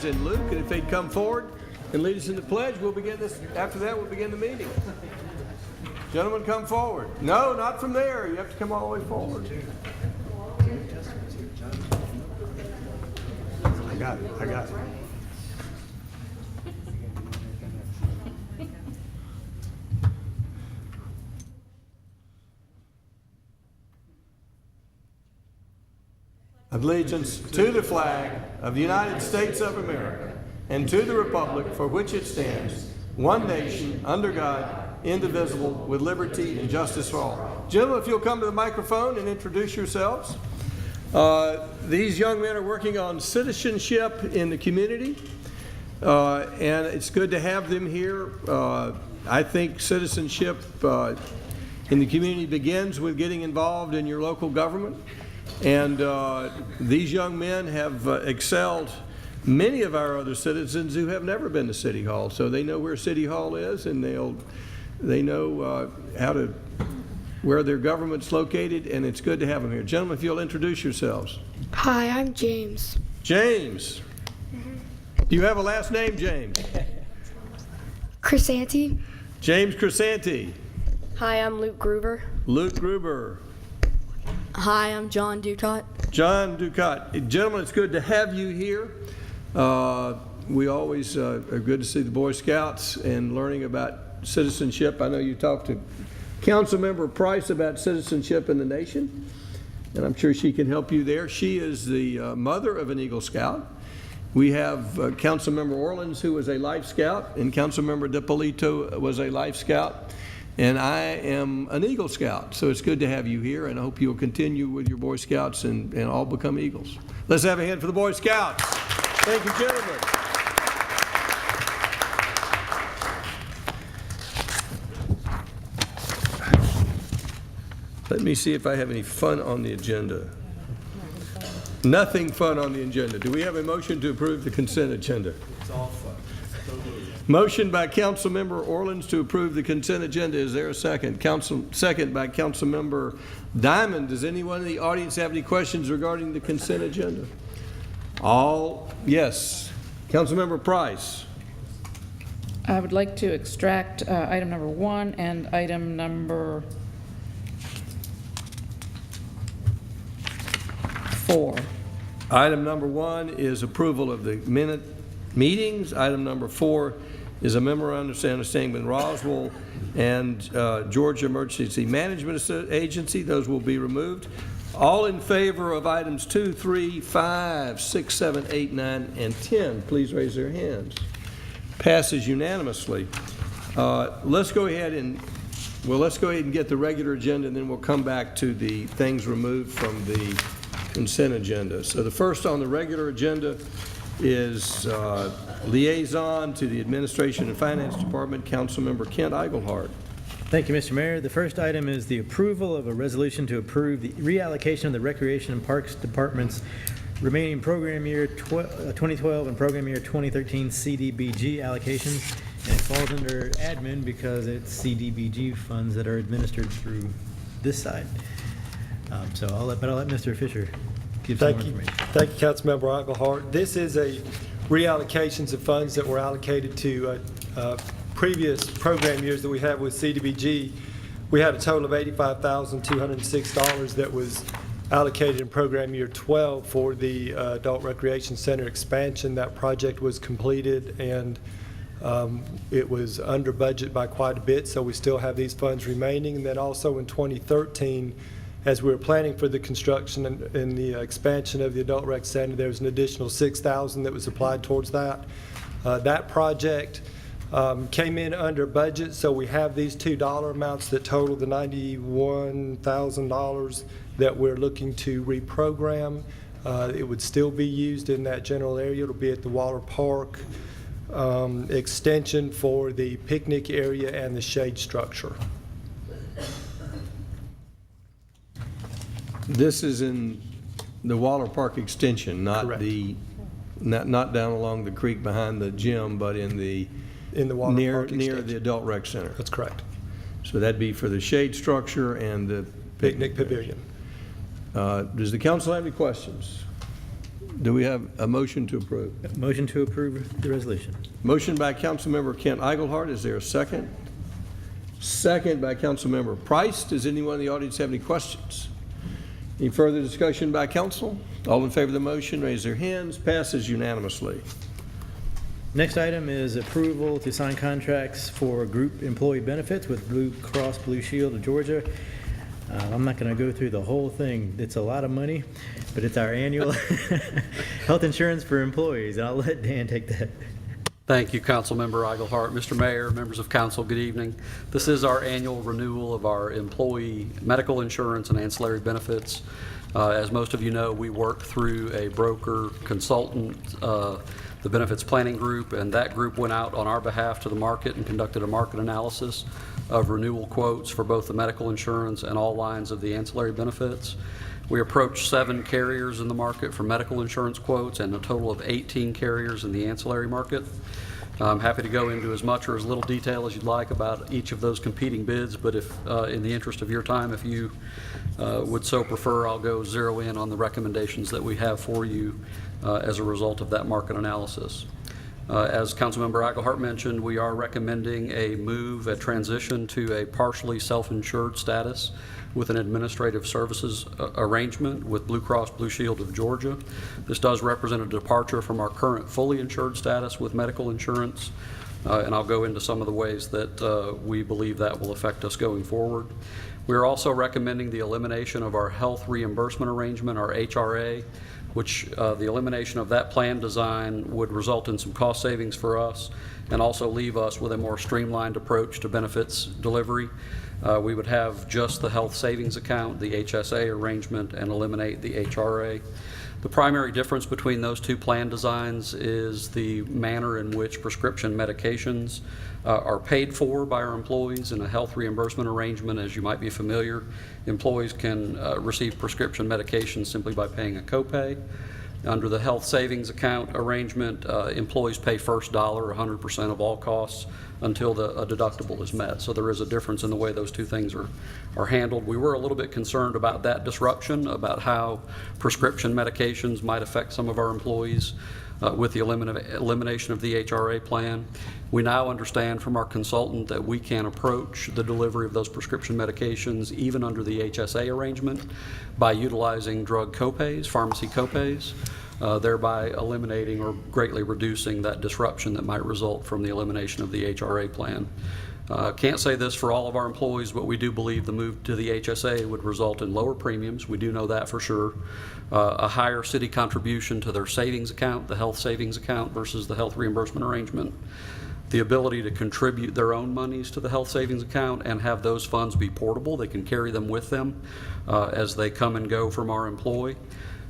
and Luke, and if they'd come forward and lead us in the pledge, we'll begin this. After that, we'll begin the meeting. Gentlemen, come forward. No, not from there. You have to come all the way forward. I got it. I got it. Allegiance to the flag of the United States of America and to the republic for which it stands, one nation, under God, indivisible, with liberty and justice for all. Gentlemen, if you'll come to the microphone and introduce yourselves. These young men are working on citizenship in the community, and it's good to have them here. I think citizenship in the community begins with getting involved in your local government. And these young men have excelled many of our other citizens who have never been to City Hall. So they know where City Hall is, and they know where their government's located, and it's good to have them here. Gentlemen, if you'll introduce yourselves. Hi, I'm James. James. Do you have a last name, James? Chrysanti. James Chrysanti. Hi, I'm Luke Gruber. Luke Gruber. Hi, I'm John Ducott. John Ducott. Gentlemen, it's good to have you here. We always are good to see the Boy Scouts and learning about citizenship. I know you talked to Councilmember Price about citizenship in the nation, and I'm sure she can help you there. She is the mother of an Eagle Scout. We have Councilmember Orleans, who was a Life Scout, and Councilmember DiPolito was a Life Scout. And I am an Eagle Scout, so it's good to have you here, and I hope you'll continue with your Boy Scouts and all become Eagles. Let's have a hand for the Boy Scouts. Thank you, gentlemen. Let me see if I have any fun on the agenda. Nothing fun on the agenda. Do we have a motion to approve the consent agenda? It's all fun. Motion by Councilmember Orleans to approve the consent agenda. Is there a second? Second by Councilmember Diamond. Does anyone in the audience have any questions regarding the consent agenda? Yes. Councilmember Price. I would like to extract item number 1 and item number 4. Item number 1 is approval of the minute meetings. Item number 4 is a memorandum of understanding with Roswell and Georgia Emergency Management Agency. Those will be removed. All in favor of items 2, 3, 5, 6, 7, 8, 9, and 10, please raise their hands. Passes unanimously. Let's go ahead and get the regular agenda, and then we'll come back to the things removed from the consent agenda. So the first on the regular agenda is liaison to the Administration and Finance Department, Councilmember Kent Eigelhart. Thank you, Mr. Mayor. The first item is the approval of a resolution to approve the reallocation of the Recreation and Parks Department's remaining program year 2012 and program year 2013 CDBG allocations. And it falls under admin because it's CDBG funds that are administered through this side. I'll let Mr. Fisher give some more information. Thank you, Councilmember Eigelhart. This is a reallocations of funds that were allocated to previous program years that we have with CDBG. We had a total of $85,206 that was allocated in program year 12 for the Adult Recreation Center expansion. That project was completed, and it was under budget by quite a bit, so we still have these funds remaining. And then also in 2013, as we were planning for the construction and the expansion of the Adult Rec Center, there was an additional $6,000 that was applied towards that. That project came in under budget, so we have these two dollar amounts that total the $91,000 that we're looking to reprogram. It would still be used in that general area. It'll be at the Waller Park extension for the picnic area and the shade structure. This is in the Waller Park extension, not Correct. not down along the creek behind the gym, but in the Waller Park near extension. the Adult Rec Center. That's correct. So that'd be for the shade structure and the Picnic pavilion. Does the council have any questions? Do we have a motion to approve? Motion to approve the resolution. Motion by Councilmember Kent Eichelhardt. Is there a second? Second by Councilmember Price. Does anyone in the audience have any questions? Any further discussion by council? All in favor of the motion, raise their hands. Passes unanimously. Next item is approval to sign contracts for group employee benefits with Blue Cross Blue Shield of Georgia. I'm not going to go through the whole thing. It's a lot of money, but it's our annual health insurance for employees. I'll let Dan take that. Thank you, Councilmember Eichelhardt. Mr. Mayor, members of council, good evening. This is our annual renewal of our employee medical insurance and ancillary benefits. As most of you know, we work through a broker consultant, the Benefits Planning Group, and that group went out on our behalf to the market and conducted a market analysis of renewal quotes for both the medical insurance and all lines of the ancillary benefits. We approached 7 carriers in the market for medical insurance quotes and a total of 18 carriers in the ancillary market. I'm happy to go into as much or as little detail as you'd like about each of those competing bids, but if, in the interest of your time, if you would so prefer, I'll go zero in on the recommendations that we have for you as a result of that market analysis. As Councilmember Eichelhardt mentioned, we are recommending a transition to a partially self-insured status with an administrative services arrangement with Blue Cross Blue Shield of Georgia. This does represent a departure from our current fully insured status with medical insurance, and I'll go into some of the ways that we believe that will affect us going forward. We are also recommending the elimination of our health reimbursement arrangement, our HRA, which the elimination of that plan design would result in some cost savings for us and also leave us with a more streamlined approach to benefits delivery. We would have just the health savings account, the HSA arrangement, and eliminate the HRA. The primary difference between those two plan designs is the manner in which prescription medications are paid for by our employees. In a health reimbursement arrangement, as you might be familiar, employees can receive prescription medications simply by paying a copay. Under the health savings account arrangement, employees pay first dollar 100% of all costs until a deductible is met. So there is a difference in the way those two things are handled. We were a little bit concerned about that disruption, about how prescription medications might affect some of our employees with the elimination of the HRA plan. We now understand from our consultant that we can approach the delivery of those prescription medications even under the HSA arrangement by utilizing drug copays, pharmacy copays, thereby eliminating or greatly reducing that disruption that might result from the elimination of the HRA plan. Can't say this for all of our employees, but we do believe the move to the HSA would result in lower premiums. We do know that for sure. A higher city contribution to their savings account, the health savings account versus the health reimbursement arrangement. The ability to contribute their own monies to the health savings account and have those funds be portable. They can carry them with them as they come and go from our employee.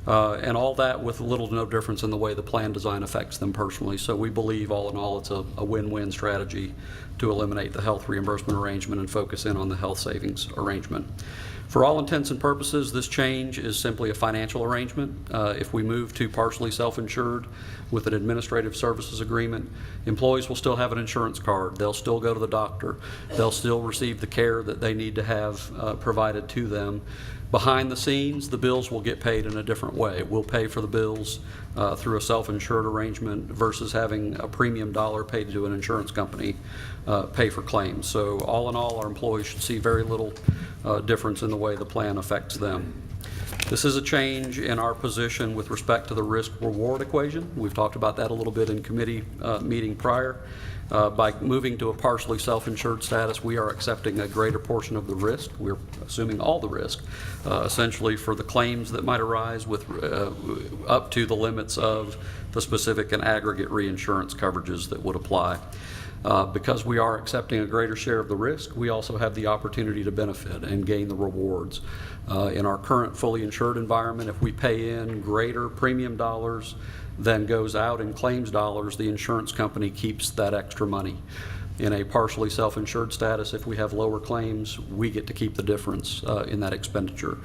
And all that with little to no difference in the way the plan design affects them personally. So we believe all in all it's a win-win strategy to eliminate the health reimbursement arrangement and focus in on the health savings arrangement. For all intents and purposes, this change is simply a financial arrangement. If we move to partially self-insured with an administrative services agreement, employees will still have an insurance card. They'll still go to the doctor. They'll still receive the care that they need to have provided to them. Behind the scenes, the bills will get paid in a different way. We'll pay for the bills through a self-insured arrangement versus having a premium dollar paid to an insurance company pay for claims. So all in all, our employees should see very little difference in the way the plan affects them. This is a change in our position with respect to the risk-reward equation. We've talked about that a little bit in committee meeting prior. By moving to a partially self-insured status, we are accepting a greater portion of the risk. We're assuming all the risk, essentially for the claims that might arise with up to the limits of the specific and aggregate reinsurance coverages that would apply. Because we are accepting a greater share of the risk, we also have the opportunity to benefit and gain the rewards. In our current fully insured environment, if we pay in greater premium dollars than goes out in claims dollars, the insurance company keeps that extra money. in a partially self-insured status. If we have lower claims, we get to keep the difference in that expenditure.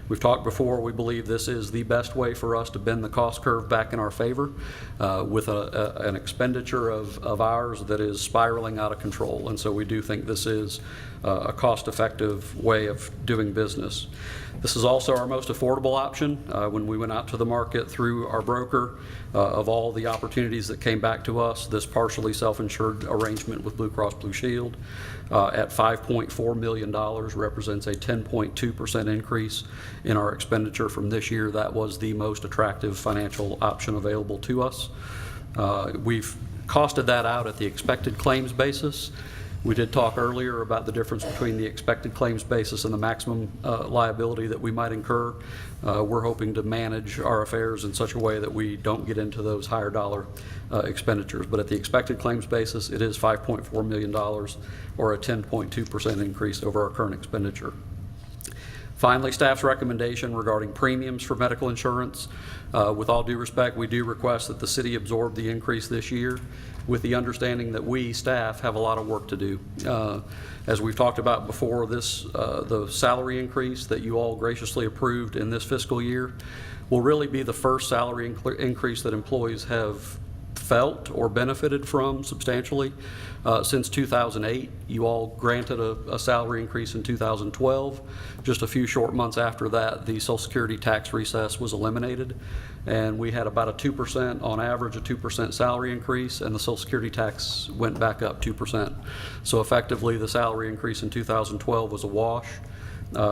We've talked before, we believe this is the best way for us to bend the cost curve back in our favor with an expenditure of ours that is spiraling out of control. And so we do think this is a cost-effective way of doing business. This is also our most affordable option. When we went out to the market through our broker, of all the opportunities that came back to us, this partially self-insured arrangement with Blue Cross Blue Shield at $5.4 million represents a 10.2% increase in our expenditure from this year. That was the most attractive financial option available to us. We've costed that out at the expected claims basis. We did talk earlier about the difference between the expected claims basis and the maximum liability that we might incur. We're hoping to manage our affairs in such a way that we don't get into those higher dollar expenditures. But at the expected claims basis, it is $5.4 million, or a 10.2% increase over our current expenditure. Finally, staff's recommendation regarding premiums for medical insurance. With all due respect, we do request that the city absorb the increase this year, with the understanding that we, staff, have a lot of work to do. As we've talked about before, the salary increase that you all graciously approved in this fiscal year will really be the first salary increase that employees have felt or benefited from substantially since 2008. You all granted a salary increase in 2012. Just a few short months after that, the Social Security tax recess was eliminated, and we had about a 2%, on average, a 2% salary increase, and the Social Security tax went back up 2%. So effectively, the salary increase in 2012 was a wash.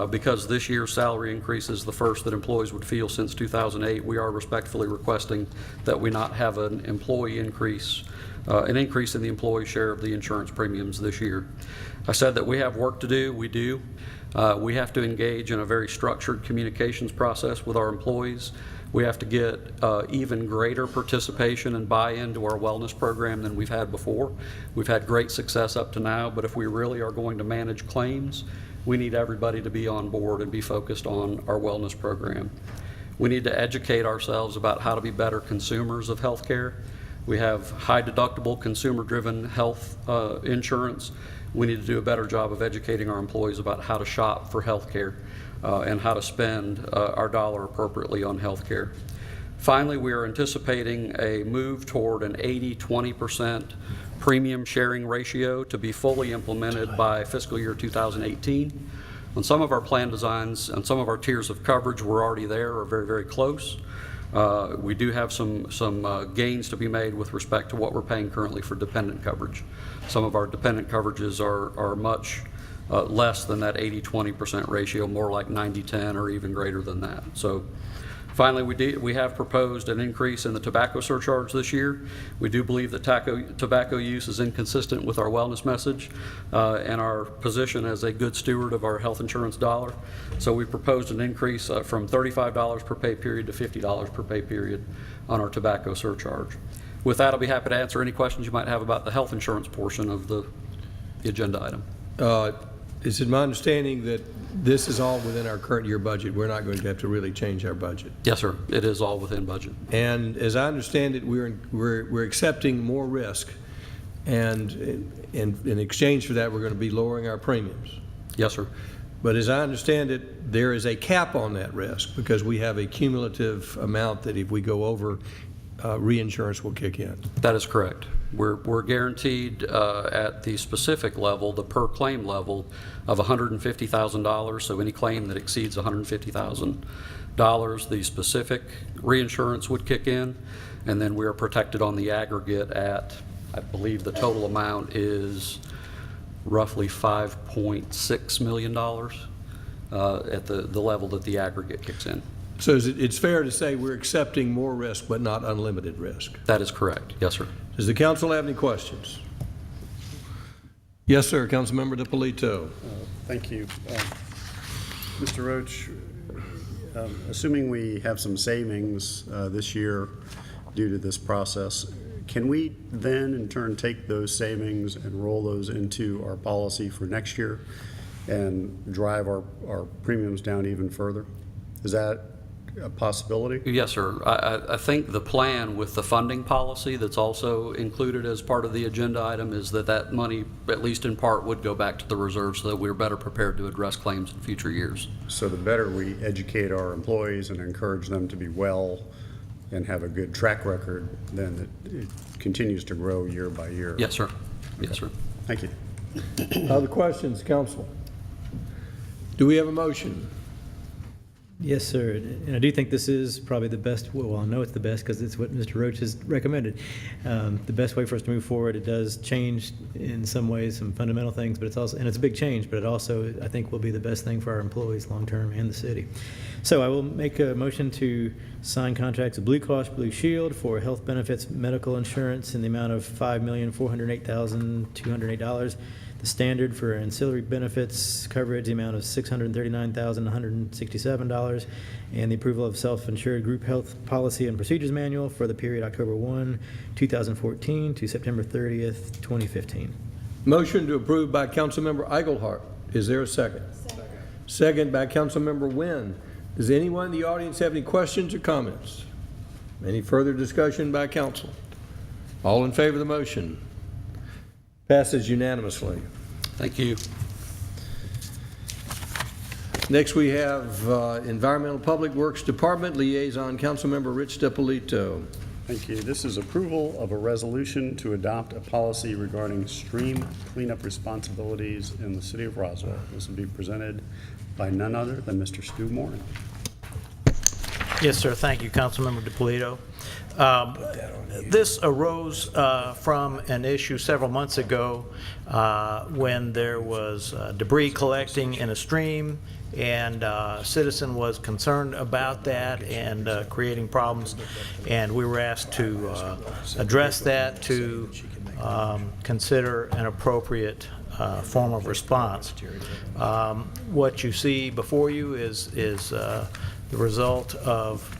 Because this year's salary increase is the first that employees would feel since 2008, we are respectfully requesting that we not have an increase in the employee share of the insurance premiums this year. I said that we have work to do. We do. We have to engage in a very structured communications process with our employees. We have to get even greater participation and buy-in to our wellness program than we've had before. We've had great success up to now, but if we really are going to manage claims, we need everybody to be on board and be focused on our wellness program. We need to educate ourselves about how to be better consumers of health care. We have high deductible consumer-driven health insurance. We need to do a better job of educating our employees about how to shop for health care and how to spend our dollar appropriately on health care. Finally, we are anticipating a move toward an 80-20% premium sharing ratio to be fully implemented by fiscal year 2018. On some of our plan designs and some of our tiers of coverage, we're already there or very, very close. We do have some gains to be made with respect to what we're paying currently for dependent coverage. Some of our dependent coverages are much less than that 80-20% ratio, more like 90-10 or even greater than that. So finally, we have proposed an increase in the tobacco surcharge this year. We do believe that tobacco use is inconsistent with our wellness message and our position as a good steward of our health insurance dollar. So we proposed an increase from $35 per pay period to $50 per pay period on our tobacco surcharge. With that, I'll be happy to answer any questions you might have about the health insurance portion of the agenda item. Is it my understanding that this is all within our current year budget? We're not going to have to really change our budget. Yes, sir. It is all within budget. And as I understand it, we're accepting more risk, and in exchange for that, we're going to be lowering our premiums. Yes, sir. But as I understand it, there is a cap on that risk because we have a cumulative amount that if we go over, reinsurance will kick in. That is correct. We're guaranteed at the specific level, the per claim level, of $150,000. So any claim that exceeds $150,000, the specific reinsurance would kick in, and then we are protected on the aggregate at, I believe the total amount is roughly $5.6 million at the level that the aggregate kicks in. So it's fair to say we're accepting more risk but not unlimited risk. That is correct. Yes, sir. Does the council have any questions? Yes, sir. Councilmember DiPolito. Thank you. Mr. Roach, assuming we have some savings this year due to this process, can we then in turn take those savings and roll those into our policy for next year and drive our premiums down even further? Is that a possibility? Yes, sir. I think the plan with the funding policy that's also included as part of the agenda item is that money, at least in part, would go back to the reserve so that we're better prepared to address claims in future years. So the better we educate our employees and encourage them to be well and have a good track record, then it continues to grow year by year. Yes, sir. Yes, sir. Thank you. Other questions, council? Do we have a motion? Yes, sir. And I do think this is probably the best, well, I know it's the best because it's what Mr. Roach has recommended. The best way for us to move forward. It does change in some ways some fundamental things, but it's also, and it's a big change, but it also, I think, will be the best thing for our employees long-term and the city. So I will make a motion to sign contracts with Blue Cross Blue Shield for health benefits medical insurance in the amount of $5,408,208. The standard for ancillary benefits coverage, the amount of $639,167, and the approval of self-insured group health policy and procedures manual for the period October 1, 2014 to September 30th, 2015. Motion to approve by Councilmember Eichelhardt. Is there a second? Second by Councilmember Wynn. Does anyone in the audience have any questions or comments? Any further discussion by council? All in favor of the motion? Passes unanimously. Thank you. Next, we have Environmental Public Works Department Liaison, Councilmember Rich DePolito. Thank you. This is approval of a resolution to adopt a policy regarding stream cleanup responsibilities in the City of Roswell. This will be presented by none other than Mr. Stu Moran. Yes, sir. Thank you, Councilmember DePolito. This arose from an issue several months ago when there was debris collecting in a stream, and a citizen was concerned about that and creating problems, and we were asked to address that, to consider an appropriate form of response. What you see before you is the result of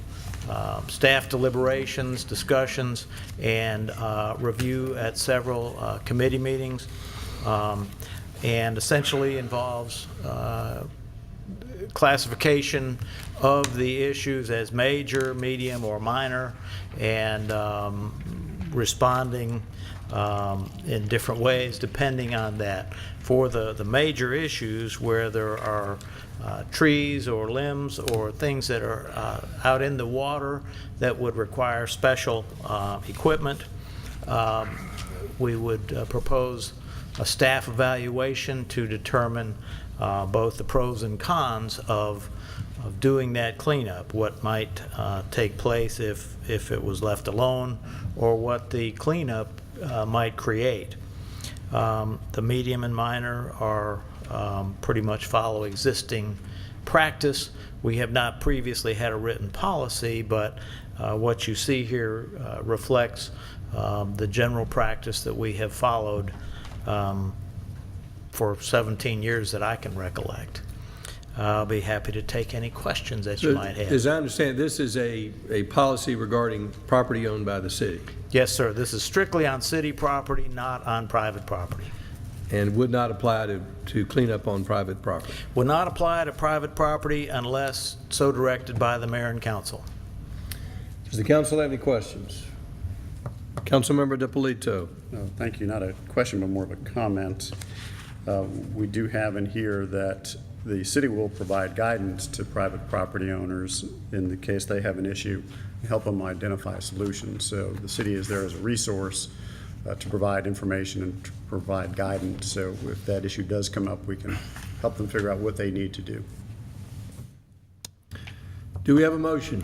staff deliberations, discussions, and review at several committee meetings, and essentially involves classification of the issues as major, medium, or minor, and responding in different ways depending on that. For the major issues where there are trees or limbs or things that are out in the water that would require special equipment, we would propose a staff evaluation to determine both the pros and cons of doing that cleanup, what might take place if it was left alone, or what the cleanup might create. The medium and minor are pretty much follow existing practice. We have not previously had a written policy, but what you see here reflects the general practice that we have followed for 17 years that I can recollect. I'll be happy to take any questions that you might have. As I understand, this is a policy regarding property owned by the city. Yes, sir. This is strictly on city property, not on private property. And would not apply to clean up on private property. Will not apply to private property unless so directed by the mayor and council. Does the council have any questions? Councilmember DePolito. Thank you. Not a question, but more of a comment. We do have in here that the city will provide guidance to private property owners in the case they have an issue, and help them identify solutions. So the city is there as a resource to provide information and to provide guidance. So if that issue does come up, we can help them figure out what they need to do. Do we have a motion?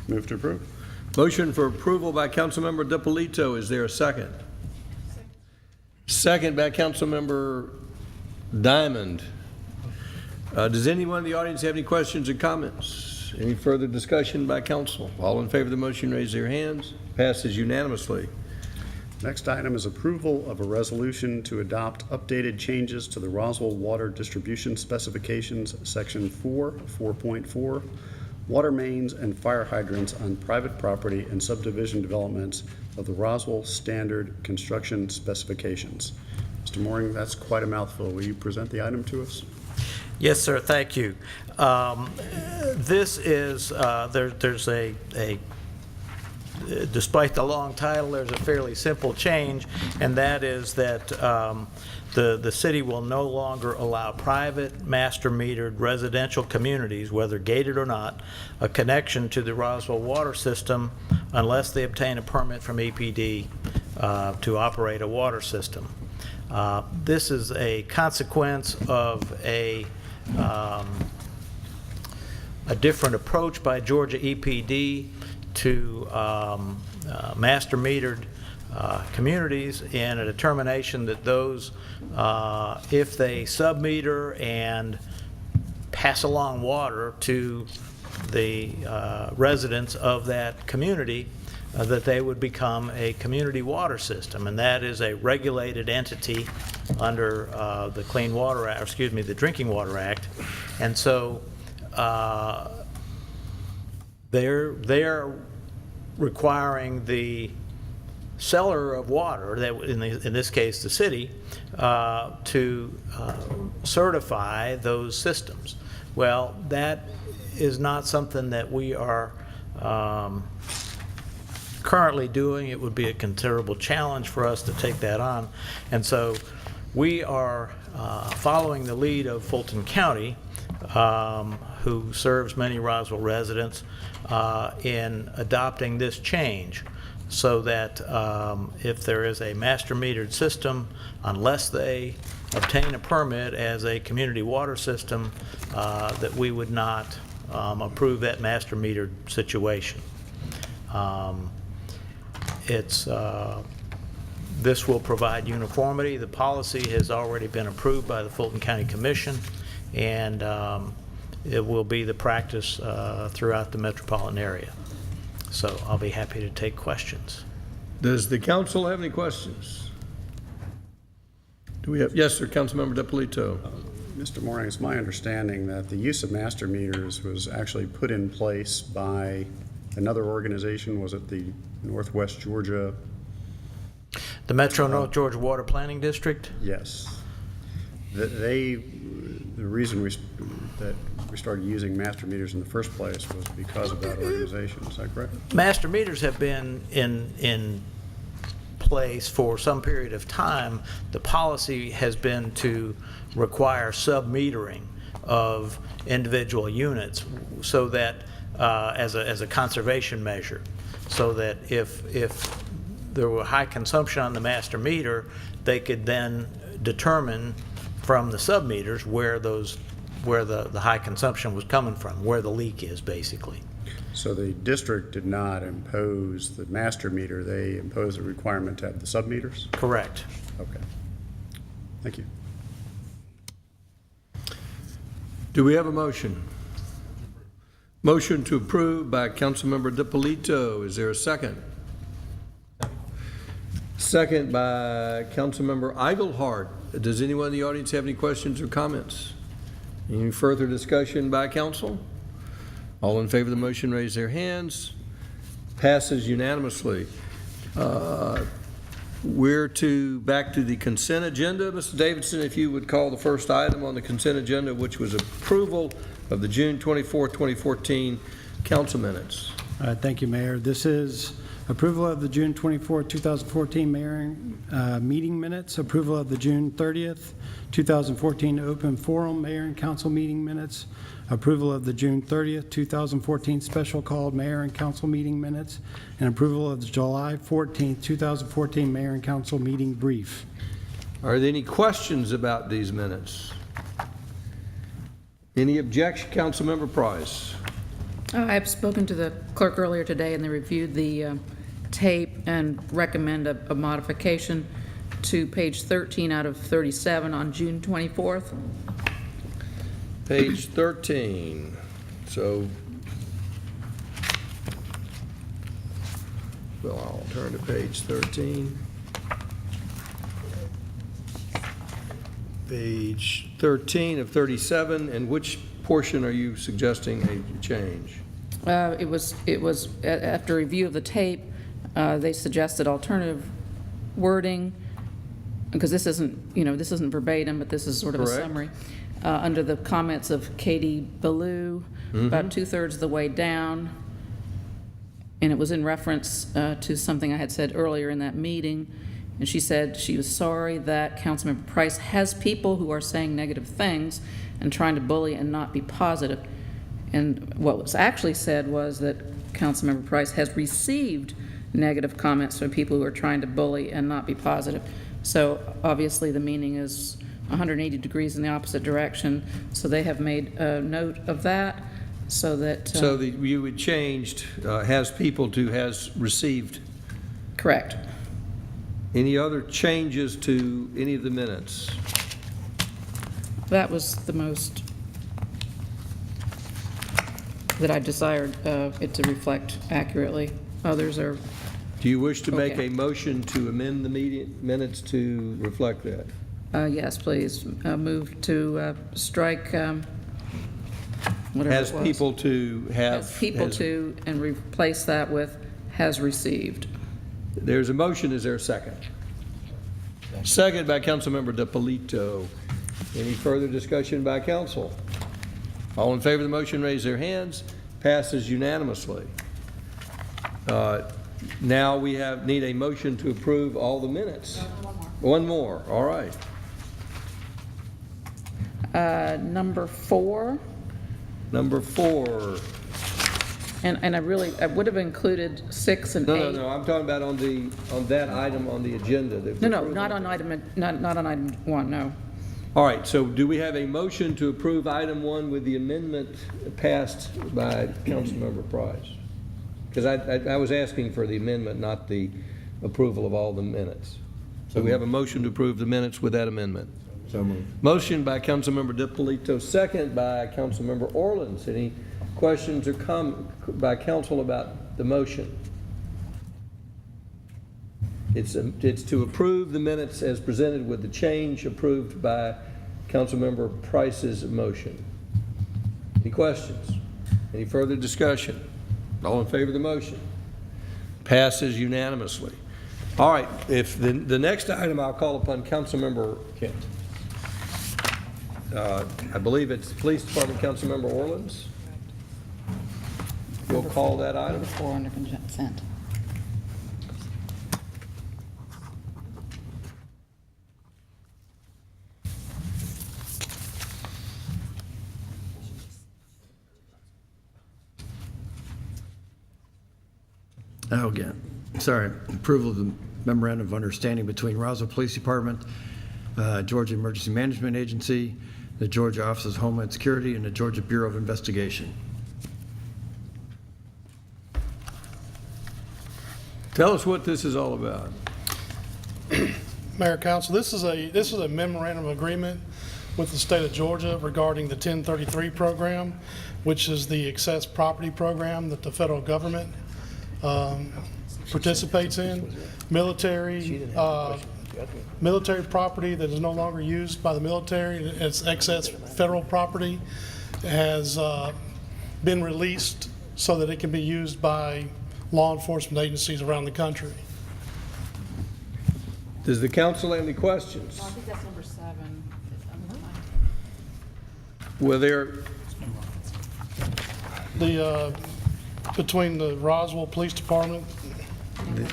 Move to approve. Motion for approval by Councilmember DePolito. Is there a second? Second by Councilmember Diamond. Does anyone in the audience have any questions or comments? Any further discussion by council? All in favor of the motion, raise their hands. Passes unanimously. Next item is approval of a resolution to adopt updated changes to the Roswell Water Distribution Specifications, Section 4.4, water mains and fire hydrants on private property and subdivision developments of the Roswell Standard Construction Specifications. Mr. Mooring, that's quite a mouthful. Will you present the item to us? Yes, sir, thank you. This is, there's a, despite the long title, there's a fairly simple change, and that is that the city will no longer allow private master-metered residential communities, whether gated or not, a connection to the Roswell water system unless they obtain a permit from EPD to operate a water system. This is a consequence of a different approach by Georgia EPD to master metered communities, and a determination that those, if they sub-meter and pass along water to the residents of that community, that they would become a community water system, and that is a regulated entity under the Clean Water Act, or excuse me, the Drinking Water Act, and so they're requiring the seller of water, that in this case the city, to certify those systems. Well, that is not something that we are currently doing. It would be a considerable challenge for us to take that on, and so we are following the lead of Fulton County, who serves many Roswell residents, in adopting this change, so that if there is a master metered system, unless they obtain a permit as a community water system, that we would not approve that master metered situation. This will provide uniformity. The policy has already been approved by the Fulton County Commission, and it will be the practice throughout the metropolitan area. So I'll be happy to take questions. Does the council have any questions? Do we have? Yes, sir, Councilmember DiPolito. Mr. Mooring, it's my understanding that the use of master meters was actually put in place by another organization. Was it the Northwest Georgia? The Metro North Georgia Water Planning District? Yes. The reason that we started using master meters in the first place was because of that organization. Is that correct? Master meters have been in place for some period of time. The policy has been to require sub-metering of individual units, so that as a conservation measure, so that if there were high consumption on the master meter, they could then determine from the sub-meters where the high consumption was coming from, where the leak is, basically. So the district did not impose the master meter, they imposed a requirement to have the sub-meters? Correct. Okay. Thank you. Do we have a motion? Motion to approve by Councilmember DiPolito. Is there a second? Second by Councilmember Eichelhardt. Does anyone in the audience have any questions or comments? Any further discussion by council? All in favor of the motion, raise their hands. Passes unanimously. We're back to the consent agenda. Mr. Davidson, if you would call the first item on the consent agenda, which was approval of the June 24, 2014 council minutes. Thank you, Mayor. This is approval of the June 24, 2014 mayor meeting minutes, approval of the June 30th, 2014 open forum mayor and council meeting minutes, approval of the June 30th, 2014 special called mayor and council meeting minutes, and approval of the July 14th, 2014 mayor and council meeting brief. Are there any questions about these minutes? Any objection? Councilmember Price. I've spoken to the clerk earlier today, and they reviewed the tape and recommend a modification to page 13 out of 37 on June 24th. Page 13. So, well, I'll turn to page 13. Page 13 of 37, and which portion are you suggesting a change? It was after review of the tape, they suggested alternative wording, because this isn't verbatim, but this is sort of Correct. a summary. under the comments of Katie Ballou, about 2/3 of the way down. And it was in reference to something I had said earlier in that meeting. And she said she was sorry that Councilmember Price has people who are saying negative things and trying to bully and not be positive. And what was actually said was that Councilmember Price has received negative comments from people who are trying to bully and not be positive. So obviously the meaning is 180 degrees in the opposite direction. So they have made a note of that so that... So you would change has people to has received. Correct. Any other changes to any of the minutes? That was the most that I desired it to reflect accurately. Others are... Do you wish to make Okay. a motion to amend the meeting minutes to reflect that? Yes, please. Move to strike whatever Has it was. people to have. Has people to, and replace that with has received. There's a motion, is there a second? Second by Councilmember DiPolito. Any further discussion by council? All in favor of the motion, raise their hands. Passes unanimously. Now we need a motion to approve all the minutes. One more, all right. Number 4. Number 4. And I would have included 6 and 8. No, I'm talking about on that item on the agenda. No, not on item 1, no. All right, so do we have a motion to approve item 1 with the amendment passed by Councilmember Price? Because I was asking for the amendment, not the approval of all the minutes. So we have a motion to approve the minutes with that amendment. So moved. Motion by Councilmember DiPolito, second by Councilmember Orlins. Any questions or comments by council about the motion? It's to approve the minutes as presented with the change approved by Councilmember Price's motion. Any questions? Any further discussion? All in favor of the motion? Passes unanimously. All right, if the next item I'll call upon Councilmember Kent. I believe it's Police Department Councilmember Orlins. We'll call that item. Number 4 under consent. Oh, again, sorry, approval of the memorandum of understanding between Roswell Police Department, Georgia Emergency Management Agency, the Georgia Office of Homeland Security, and the Georgia Bureau of Investigation. Tell us what this is all about. Mayor, Council, this is a memorandum of agreement with the state of Georgia regarding the 1033 program, which is the excess property program that the federal government participates in. Military property that is no longer used by the military, it's excess federal property, has been released so that it can be used by law enforcement agencies around the country. Does the council have any questions? I think that's number 7. Were there, Between the Roswell Police Department, And the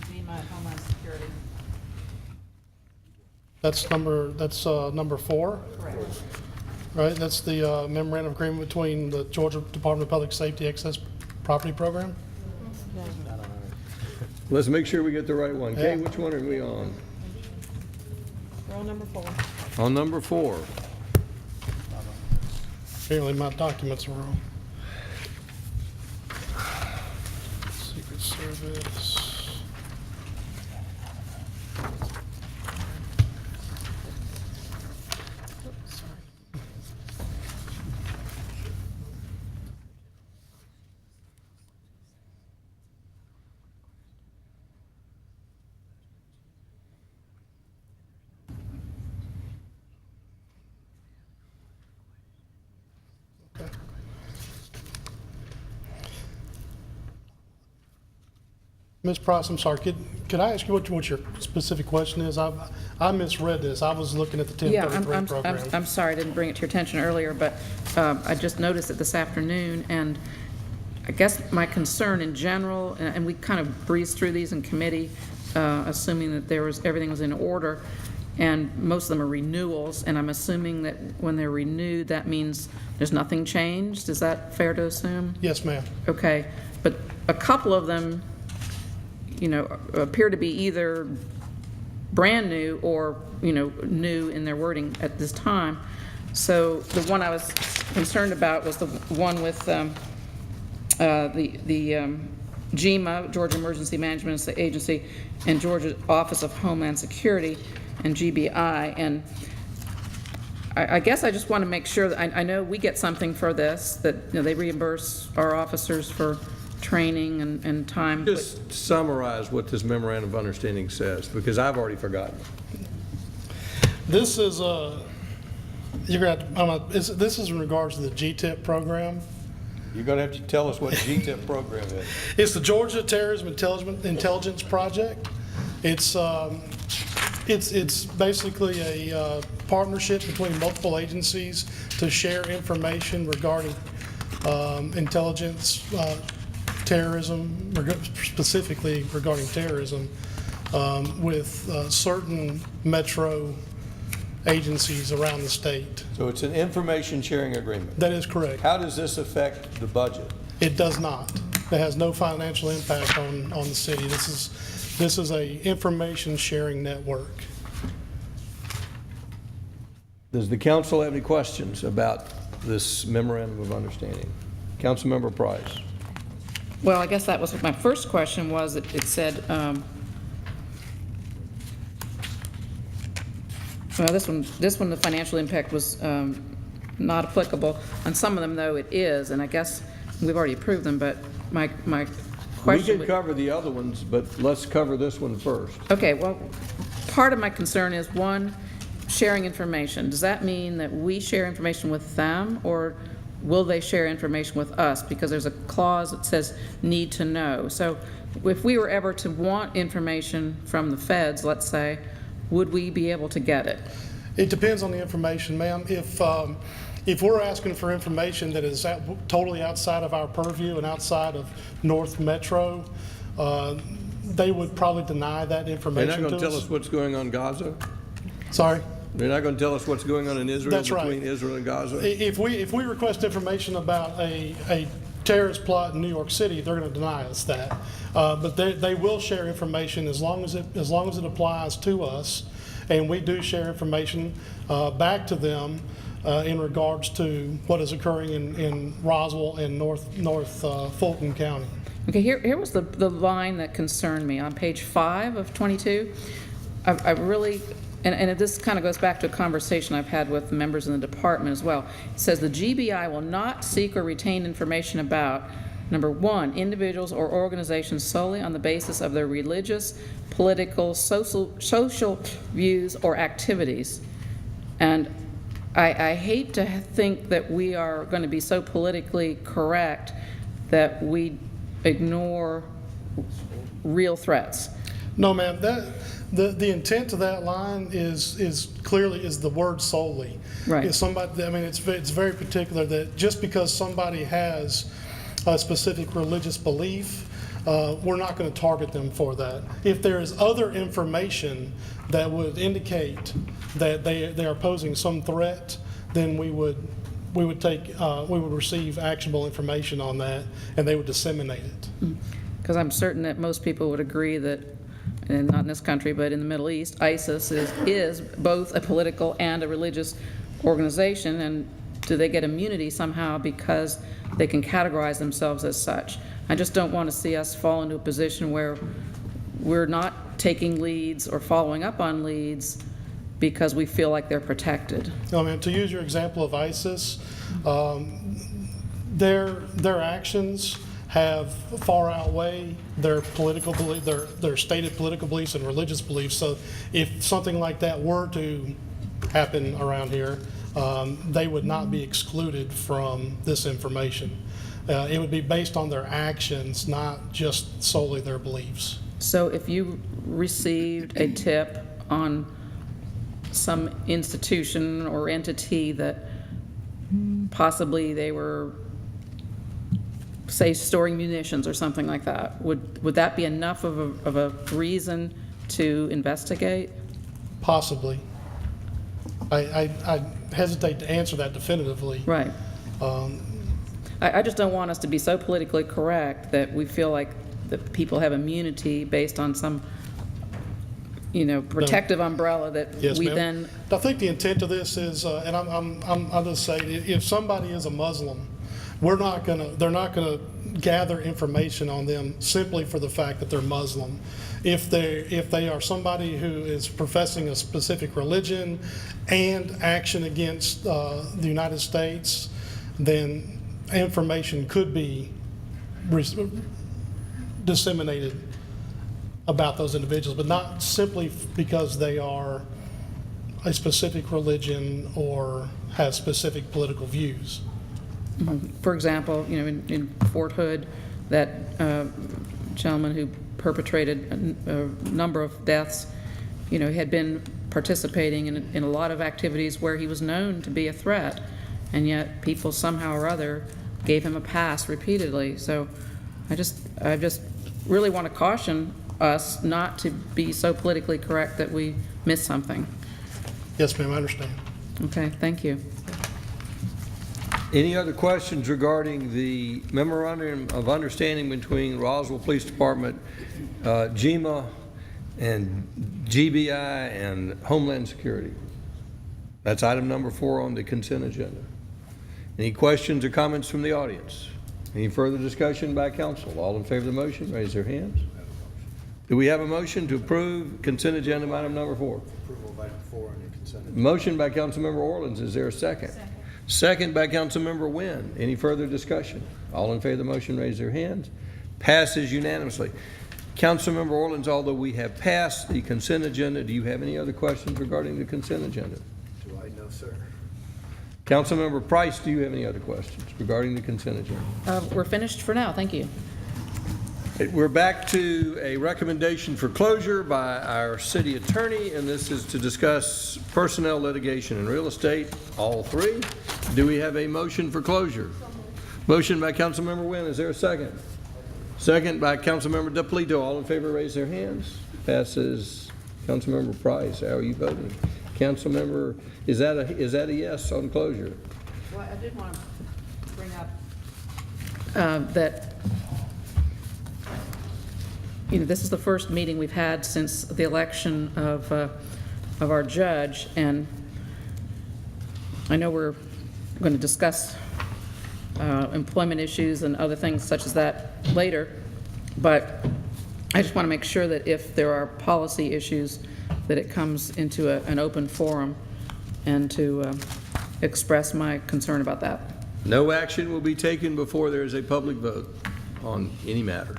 FEMA Homeland Security. that's number 4. Correct. Right, that's the memorandum of agreement between the Georgia Department of Public Safety Excess Property Program. let's make sure we get the right one. Kay, Yeah. which one are we on? Roll number 4. On number 4. Apparently my documents are wrong. Secret Service. Ms. Price, I'm sorry, could I ask you what your specific question is? I misread this. I was looking at the Yeah, 1033 program. I'm sorry, I didn't bring it to your attention earlier, but I just noticed it this afternoon, and I guess my concern in general, and we kind of breezed through these in committee, assuming that everything was in order, and most of them are renewals, and I'm assuming that when they're renewed, that means there's nothing changed. Is that fair to assume? Yes, ma'am. Okay, but a couple of them, appear to be either brand new or, new in their wording at this time. So the one I was concerned about was the one with the GEMA, Georgia Emergency Management Agency, and Georgia Office of Homeland Security, and GBI. And I guess I just want to make sure that I know we get something for this, that they reimburse our officers for training and time. Just summarize what this memorandum of understanding says, because I've already forgotten. This is this is in regards to the GTIP program. You're going to have to tell us what GTIP program is. It's the Georgia Terrorism Intelligence Project. It's basically a partnership between multiple agencies to share information regarding intelligence, terrorism, specifically regarding terrorism, with certain metro agencies around the state. So it's an information sharing agreement. That is correct. How does this affect the budget? It does not. It has no financial impact on the city. This is a information sharing network. Does the council have any questions about this memorandum of understanding? Councilmember Price. Well, I guess that was what my first question was. It said, well, this one, the financial impact was not applicable. On some of them, though, it is, and I guess we've already approved them, but my We question... can cover the other ones, but let's cover this one first. Okay, well, part of my concern is, one, sharing information. Does that mean that we share information with them, or will they share information with us? Because there's a clause that says need to know. So if we were ever to want information from the feds, let's say, would we be able to get it? It depends on the information, ma'am. If we're asking for information that is totally outside of our purview and outside of North Metro, they would probably deny that information to us. They're not going to tell us what's going on in Gaza? Sorry? They're not going to tell us what's going on in Israel, That's right. between Israel and Gaza? If we request information about a terrorist plot in New York City, they're going to deny us that. But they will share information as long as it applies to us, and we do share information back to them in regards to what is occurring in Roswell and North Fulton County. Okay, here was the line that concerned me on page 5 of 22. I really, and this kind of goes back to a conversation I've had with members in the department as well. It says the GBI will not seek or retain information about, number 1, individuals or organizations solely on the basis of their religious, political, social views or activities. And I hate to think that we are going to be so politically correct that we ignore real threats. No, ma'am. The intent of that line is clearly the word solely. Right. It's somebody. I mean, it's very particular that just because somebody has a specific religious belief, we're not going to target them for that. If there is other information that would indicate that they are posing some threat, then we would receive actionable information on that, and they would disseminate it. Because I'm certain that most people would agree that, and not in this country, but in the Middle East, ISIS is both a political and a religious organization, and do they get immunity somehow because they can categorize themselves as such? I just don't want to see us fall into a position where we're not taking leads or following up on leads because we feel like they're protected. I mean, to use your example of ISIS, their actions have far outweigh their political belief, their stated political beliefs and religious beliefs. So if something like that were to happen around here, they would not be excluded from this information. It would be based on their actions, not just solely their beliefs. So if you received a tip on some institution or entity that possibly they were, say, storing munitions or something like that, would that be enough of a reason to investigate? Possibly. I hesitate to answer that definitively. Right. I just don't want us to be so politically correct that we feel like that people have immunity based on some, protective umbrella that Yes, we ma'am. then. I think the intent of this is, and I'll just say, if somebody is a Muslim, they're not gonna gather information on them simply for the fact that they're Muslim. If they are somebody who is professing a specific religion and action against the United States, then information could be disseminated about those individuals, but not simply because they are a specific religion or have specific political views. For example, in Fort Hood, that gentleman who perpetrated a number of deaths, had been participating in a lot of activities where he was known to be a threat, and yet people somehow or other gave him a pass repeatedly. So I just really want to caution us not to be so politically correct that we miss something. Yes, ma'am, I understand. Okay, thank you. Any other questions regarding the memorandum of understanding between Roswell Police Department, GEMA, and GBI, and Homeland Security? That's item number 4 on the consent agenda. Any questions or comments from the audience? Any further discussion by council? All in favor of the motion, raise their hands. Do we have a motion to approve consent agenda item number 4? Approval of item 4 on the consent agenda. Motion by Councilmember Orleans. Is there a second? Second by Councilmember Wynn. Any further discussion? All in favor of the motion, raise their hands. Passes unanimously. Councilmember Orleans, although we have passed the consent agenda, do you have any other questions regarding the consent agenda? Do I know, sir? Councilmember Price, do you have any other questions regarding the consent agenda? We're finished for now. Thank you. We're back to a recommendation for closure by our city attorney, and this is to discuss personnel, litigation, and real estate, all 3. Do we have a motion for closure? Motion by Councilmember Wynn. Is there a second? Second by Councilmember DePolito. All in favor, raise their hands. Passes. Councilmember Price, how are you voting? Councilmember, is that a yes on closure? Well, I did want to bring up that this is the first meeting we've had since the election of our judge, and I know we're going to discuss employment issues and other things such as that later, but I just want to make sure that if there are policy issues, that it comes into an open forum, and to express my concern about that. No action will be taken before there is a public vote on any matter.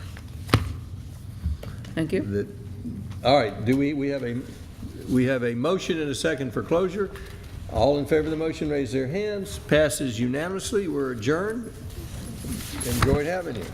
Thank you. All right, do we have a motion and a second for closure? All in favor of the motion, raise their hands. Passes unanimously. We're adjourned. Enjoyed having you.